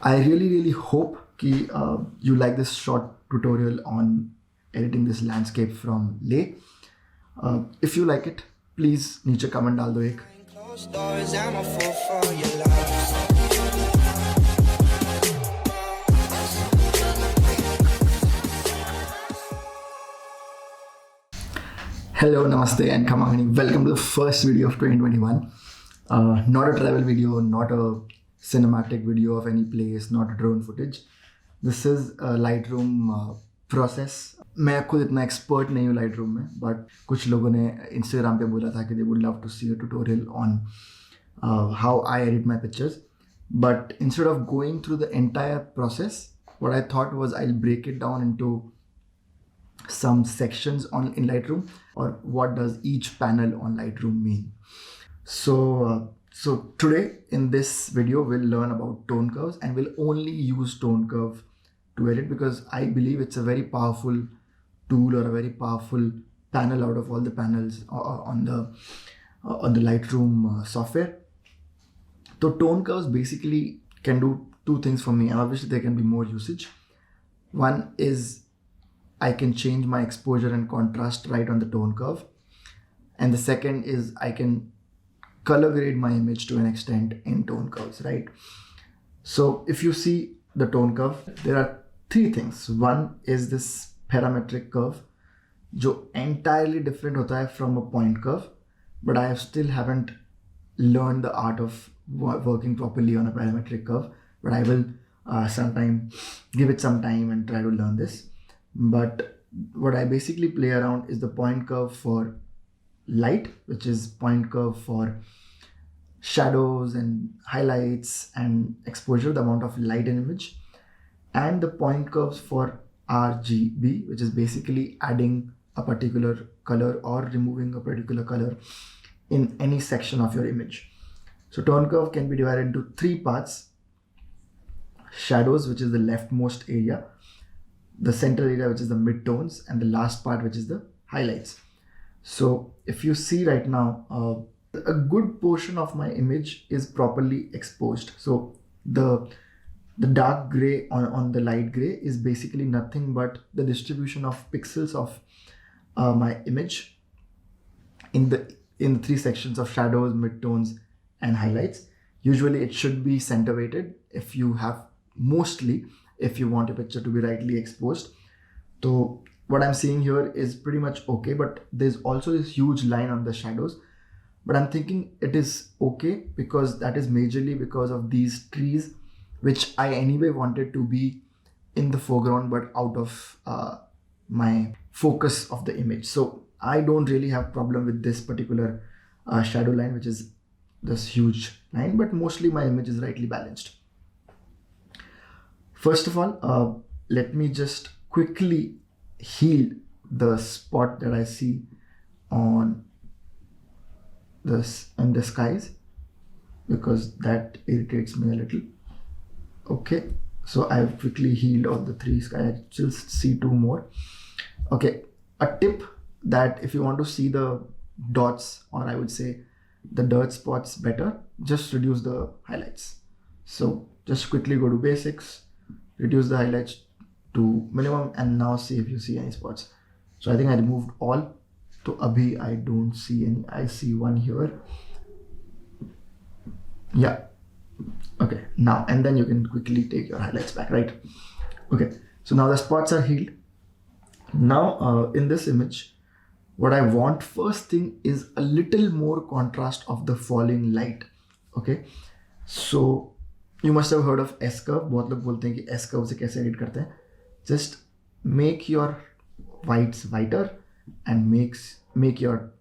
I really hope कि you like this short tutorial on editing this landscape from Leh. If you like it, please नीचे comment डाल दो एक. Closed doors, I'm a fool for your love. Hello, Namaste and Kamangani. Welcome to the first video of 2021. Not a travel video, not a cinematic video of any place, not a drone footage. This is a Lightroom process. मैं खुद इतना expert नहीं हूँ Lightroom में, but कुछ लोगों ने Instagram पे बोला था कि they would love to see a tutorial on how I edit my pictures. But instead of going through the entire process, what I thought was I'll break it down into some sections in Lightroom, or what does each panel on Lightroom mean. So today in this video we'll learn about tone curves, and we'll only use tone curve to edit because I believe it's a very powerful tool or a very powerful panel out of all the panels on the Lightroom software. So tone curves basically can do two things for me, and obviously there can be more usage. One is I can change my exposure and contrast right on the tone curve. And the second is I can color grade my image to an extent in tone curves, right? So if you see the tone curve, there are three things. One is this parametric curve, जो entirely different होता है from a point curve, but I still haven't learned the art of working properly on a parametric curve, but I will give it some time and try to learn this. But what I basically play around is the point curve for light, which is point curve for shadows and highlights and exposure, the amount of light in image, and the point curves for RGB, which is basically adding a particular color or removing a particular color in any section of your image. So tone curve can be divided into three parts: shadows, which is the leftmost area, the center area, which is the midtones, and the last part, which is the highlights. So if you see right now, a good portion of my image is properly exposed. So the dark gray on the light gray is basically nothing but the distribution of pixels of my image in the three sections of shadows, midtones, and highlights. Usually it should be center weighted if you want your picture to be rightly exposed. So what I'm seeing here is pretty much okay, but there's also this huge line on the shadows. But I'm thinking it is okay because that is majorly because of these trees, which I anyway wanted to be in the foreground but out of my focus of the image. So I don't really have problem with this particular shadow line, which is this huge line, but mostly my image is rightly balanced. First of all, let me just quickly heal the spot that I see on this in the skies, because that irritates me a little. Okay, so I've quickly healed all the three skies. I still see two more. Okay, a tip that if you want to see the dots, or I would say the dirt spots better, just reduce the highlights. So just quickly go to basics, reduce the highlights to minimum, and now see if you see any spots. So I think I removed all. So abhi I don't see any. I see one here. Yeah. Okay. Now and then you can quickly take your highlights back, right? Okay. So now the spots are healed. Now in this image, what I want first thing is a little more contrast of the falling light. Okay. So you must have heard of S-curve. बहुत लोग बोलते हैं कि S-curve से कैसे edit करते हैं. Just make your whites whiter and make your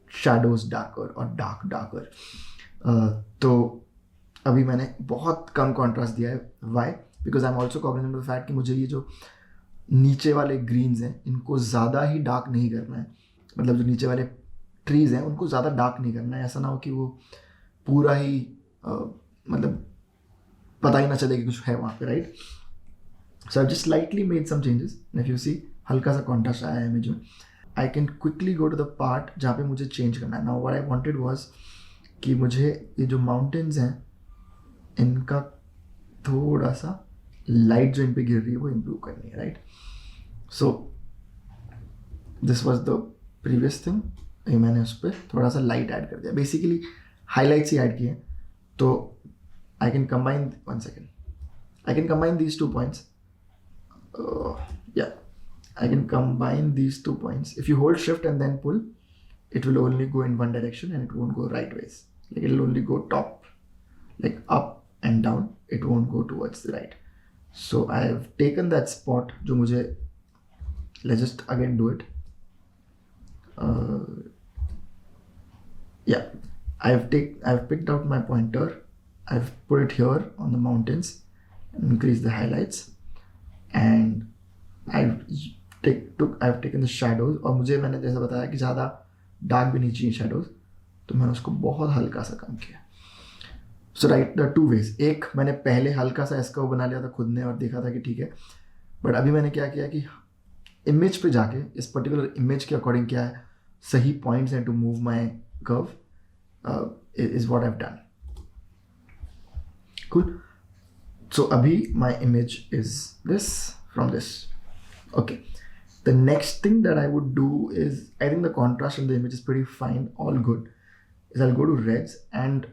shadows darker or darker. तो अभी मैंने बहुत कम contrast दिया है. Why? Because I'm also cognizant of the fact कि मुझे ये जो नीचे वाले greens हैं इनको ज़्यादा ही dark नहीं करना है. मतलब जो नीचे वाले trees हैं उनको ज़्यादा dark नहीं करना है. ऐसा ना हो कि वो पूरा ही मतलब पता ही ना चले कि कुछ है वहाँ पे, right? So I've just slightly made some changes. And if you see, हल्का सा contrast आया है इमेज में. I can quickly go to the part जहाँ पे मुझे change करना है. Now what I wanted was कि मुझे ये जो mountains हैं इनका थोड़ा सा लाइट जो इन पे गिर रही है वो इम्प्रूव करनी है, right? So this was the previous thing. मैंने उस पर थोड़ा सा लाइट ऐड कर दिया, बेसिकली हाईलाइट्स ही ऐड किए। तो I can combine, 1 second, I can combine these 2 points. Yeah, I can combine these 2 points. If you hold shift and then pull, it will only go in one direction and it won't go right ways. Like it will only go top, like up and down. It won't go towards the right. So I have taken that spot जो मुझे, let's just again do it. Yeah, I've picked out my pointer. I've put it here on the mountains and increase the highlights. And I've taken the shadows, और मुझे, मैंने जैसा बताया कि ज़्यादा dark भी नहीं चाहिए shadows, तो मैंने उसको बहुत हल्का सा कम किया। सो राइट, द 2 ways. एक, मैंने पहले हल्का सा इसका वो बना लिया था खुद ने और देखा था कि ठीक है, बट अभी मैंने क्या किया कि इमेज पे जाके इस पर्टिकुलर इमेज के अकॉर्डिंग क्या है सही पॉइंट्स हैं to move my curve is what I have done. Cool. So abhi my image is this from this. Okay. The next thing that I would do is, I think the contrast in the image is pretty fine, all good. Is I'll go to reds and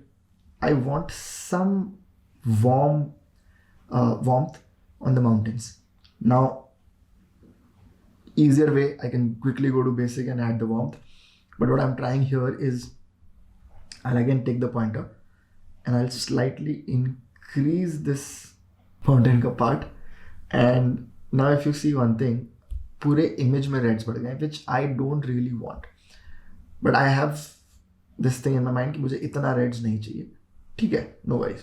I want some warmth on the mountains. Now, easier way, I can quickly go to basic and add the warmth. But what I'm trying here is, I'll again take the pointer and I'll slightly increase this mountain का part. And now if you see one thing, पूरे image में reds बढ़ गए, which I don't really want. But I have this thing in my mind कि मुझे इतना reds नहीं चाहिए, ठीक है, no worries.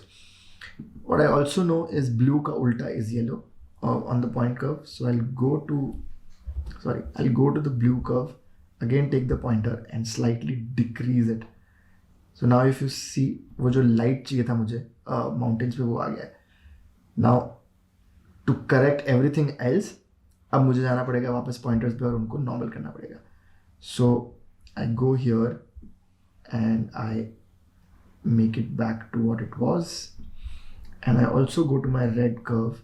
What I also know is blue का उल्टा is yellow on the point curve. So I'll go to the blue curve, again take the pointer and slightly decrease it. So now if you see, वो जो light चाहिए था मुझे mountains पे वो आ गया है. Now to correct everything else, अब मुझे जाना पड़ेगा वापस pointers पे और उनको normal करना पड़ेगा. So I go here and I make it back to what it was, and I also go to my red curve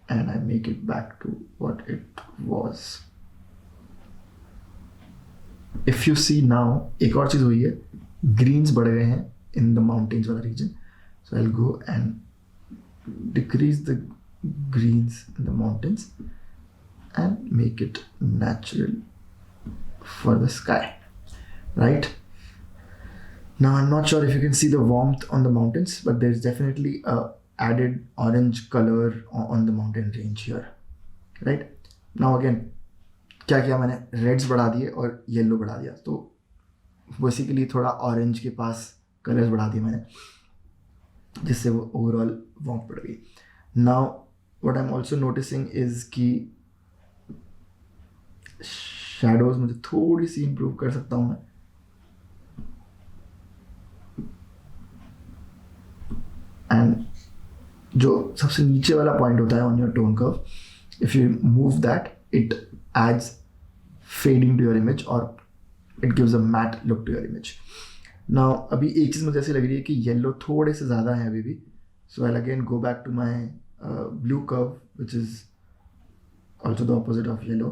and I make it back to what it was. If you see now, एक और चीज़ हुई है, greens बढ़ गए हैं in the mountains वाला region. So I'll go and decrease the greens in the mountains and make it natural for the sky, right? Now I'm not sure if you can see the warmth on the mountains, but there's definitely a added orange color on the mountain range here, right? Now again, क्या किया मैंने, Reds बढ़ा दिए और yellow बढ़ा दिया, तो basically थोड़ा ऑरेंज के पास कलर्स बढ़ा दिए मैंने, जिससे वो ओवरऑल वार्म बढ़ गई. Now what I am also noticing is कि शैडोज मुझे थोड़ी सी इम्प्रूव कर सकता हूँ मैं. एंड जो सबसे नीचे वाला पॉइंट होता है on your tone curve, if you move that, it adds fading to your image और it gives a matte look to your image. Now अभी एक चीज़ मुझे ऐसी लग रही है कि येलो थोड़े से ज़्यादा है अभी भी. So I again go back to my blue curve which is also the opposite of yellow,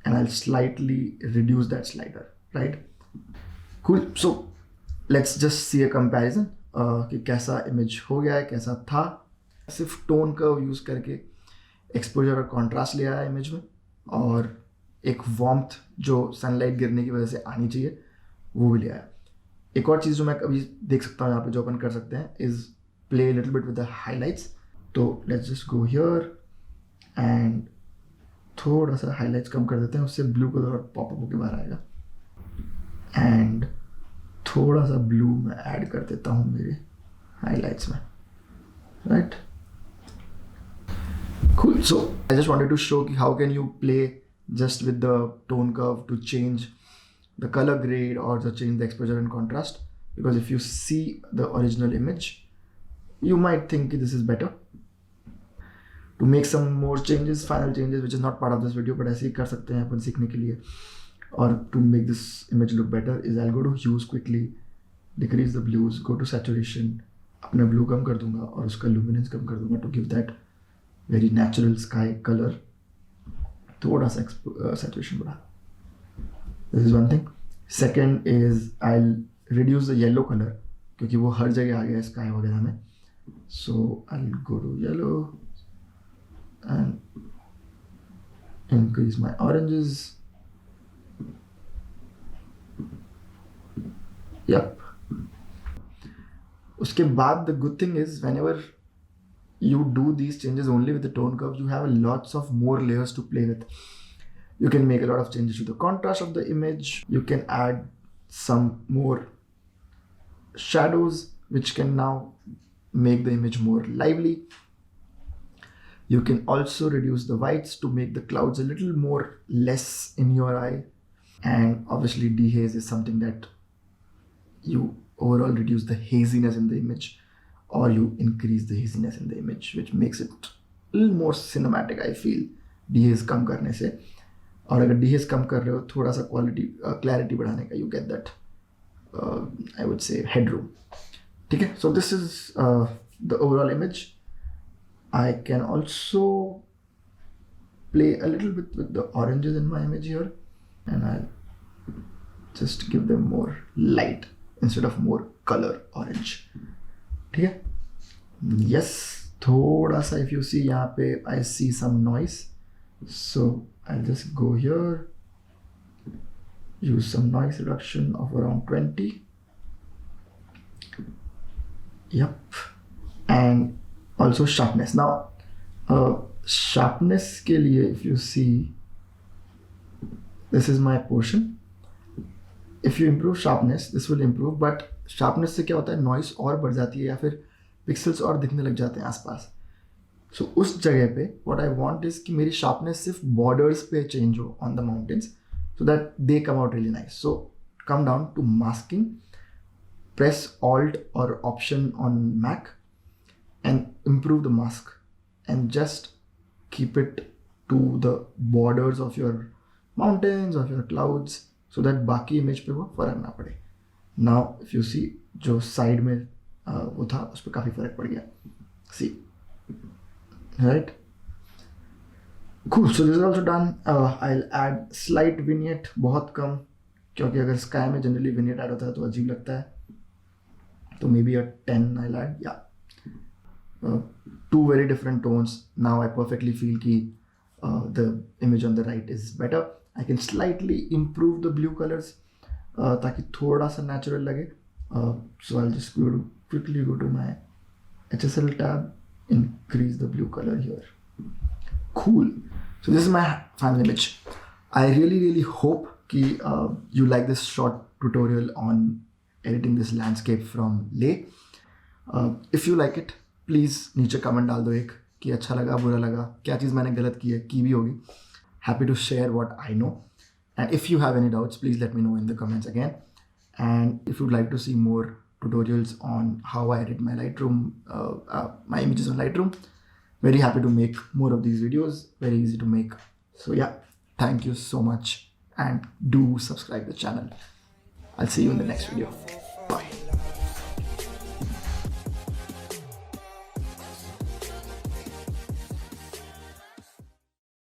and I slightly reduce that slider, right? Cool. So let's just see a comparison कि कैसा image हो गया है, कैसा था. सिर्फ tone curve use करके exposure और कॉन्ट्रास्ट ले आया इमेज में, और एक वार्मथ जो सनलाइट गिरने की वजह से आनी चाहिए वो भी ले आया. एक और चीज़ जो मैं कभी देख सकता हूँ यहाँ पे जो अपन कर सकते हैं is play little bit with the highlights. तो let's just go here and थोड़ा सा हाईलाइट्स कम कर देते हैं, उससे ब्लू कलर पॉपअप होकर बाहर आएगा. एंड थोड़ा सा ब्लू मैं ऐड कर देता हूँ मेरे हाईलाइट्स में, right? Cool. So I just wanted to show how can you play just with the tone curve to change the color grade or to change the exposure and contrast. Because if you see the original image, you might think this is better. To make some more changes, final changes, which is not part of this video, but ऐसे ही कर सकते हैं अपन सीखने के लिए. Or to make this image look better is I'll go to hues quickly, decrease the blues, go to saturation, अपना blue कम कर दूंगा और उसका लुमिनेंस कम कर दूंगा to give that very natural sky colour, थोड़ा सा सैचुरेशन बढ़ा. This is one thing. Second is I reduce the yellow colour, क्योंकि वो हर जगह आ गया है स्काई वगैरह में. So I go to yellow and increase my oranges. Yep. उसके बाद the good thing is whenever you do these changes only with the tone curve, you have lots of more layers to play with. You can make a lot of changes to the contrast of the image. You can add some more shadows which can now make the image more lively. You can also reduce the whites to make the clouds a little more less in your eye. And obviously dehaze is something that you overall reduce the haziness in the image, or you increase the haziness in the image, which makes it a little more cinematic, I feel, dehaze कम करने से. और अगर dehaze कम कर रहे हो थोड़ा सा clarity बढ़ाने का, you get that I would say headroom. ठीक है. So this is the overall image. I can also play a little bit with the oranges in my image here, and I'll just give them more light instead of more color orange. ठीक है. Yes, थोड़ा सा if you see यहाँ पे I see some noise, so I'll just go here, use some noise reduction of around 20. Yep. And also sharpness. Now sharpness के लिए if you see, this is my portion. If you improve sharpness, this will improve, but sharpness से क्या होता है, noise और बढ़ जाती है या फिर pixels और दिखने लग जाते हैं आसपास. So उस जगह पे what I want is कि मेरी sharpness सिर्फ borders पे change हो on the mountains, so that they come out really nice. So come down to masking, press Alt or Option on Mac and improve the mask, and just keep it to the borders of your mountains, of your clouds, so that बाकी image पे वो फर्क ना पड़े. Now if you see, जो side में वो था उस पर काफ़ी फर्क पड़ गया. See, right? Cool. So this is also done. I'll add slight vignette, बहुत कम, क्योंकि अगर sky में generally vignette add होता है तो अजीब लगता है. तो maybe a 10 I'll add. Yeah. Two very different tones. Now I perfectly feel कि the image on the right is better. I can slightly improve the blue colors ताकि थोड़ा सा natural लगे. So I'll just quickly go to my HSL tab, increase the blue color here. Cool. So this is my final image. I really hope कि you like this short tutorial on editing this landscape from Leh. If you like it, please नीचे comment डाल दो एक कि अच्छा लगा, बुरा लगा, क्या चीज़ मैंने गलत की है, की भी होगी. Happy to share what I know. And if you have any doubts, please let me know in the comments again. And if you'd like to see more tutorials on how I edit my Lightroom, my images on Lightroom, very happy to make more of these videos. Very easy to make. So yeah, thank you so much, and do subscribe the channel. I'll see you in the next video. Bye.